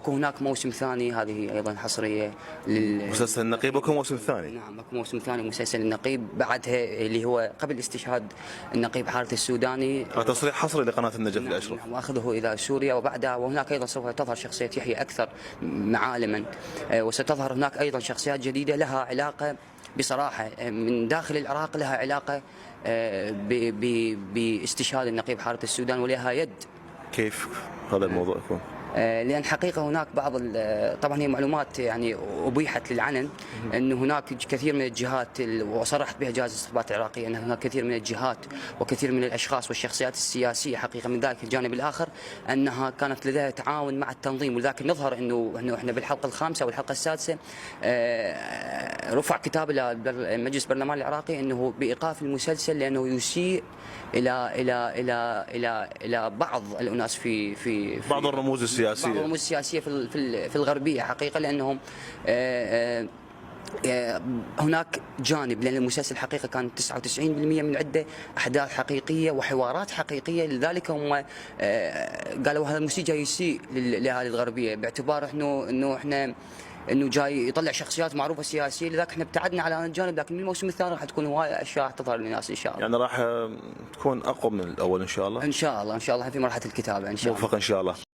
واكو هناك موسم ثاني، هذه ايضا حصريه مسلسل النقيب اكو موسم ثاني. نعم اكو موسم ثاني مسلسل النقيب بعدها، اللي هو قبل استشهاد النقيب حارث السوداني. تصريح حصري لقناه النجف نعم الاشرف. نعم، واخذه الى سوريا وبعدها، وهناك ايضا سوف تظهر شخصيه يحيى اكثر معالما، وستظهر هناك ايضا شخصيات جديده لها علاقه بصراحه من داخل العراق، لها علاقه باستشهاد النقيب حارث السوداني ولها يد. كيف هذا الموضوع يكون؟ لأن حقيقة هناك بعض طبعا هي معلومات يعني أبيحت للعلن، أن هناك كثير من الجهات، وصرحت بها جهاز الاستخبارات العراقية، أن هناك كثير من الجهات وكثير من الأشخاص والشخصيات السياسية حقيقة من ذلك الجانب الآخر أنها كانت لديها تعاون مع التنظيم. ولذلك نظهر أنه إحنا بالحلقة الخامسة والحلقة السادسة رفع كتاب إلى مجلس البرلمان العراقي أنه بإيقاف المسلسل، لأنه يسيء إلى بعض الأناس في بعض الرموز السياسية، بعض الرموز السياسية في الغربية حقيقة، لأنهم هناك جانب، لأن المسلسل حقيقة كان 99% من عدة أحداث حقيقية وحوارات حقيقية، لذلك هم قالوا هذا المسيء جاي يسيء لأهالي الغربية، باعتبار انه جاي يطلع شخصيات معروفه سياسيه، لذلك احنا ابتعدنا على هذا الجانب. لكن من الموسم الثاني راح تكون هوايه اشياء تظهر للناس ان شاء الله. يعني راح تكون اقوى من الاول ان شاء الله. ان شاء الله في مرحله الكتابه ان شاء الله. موفق ان شاء الله.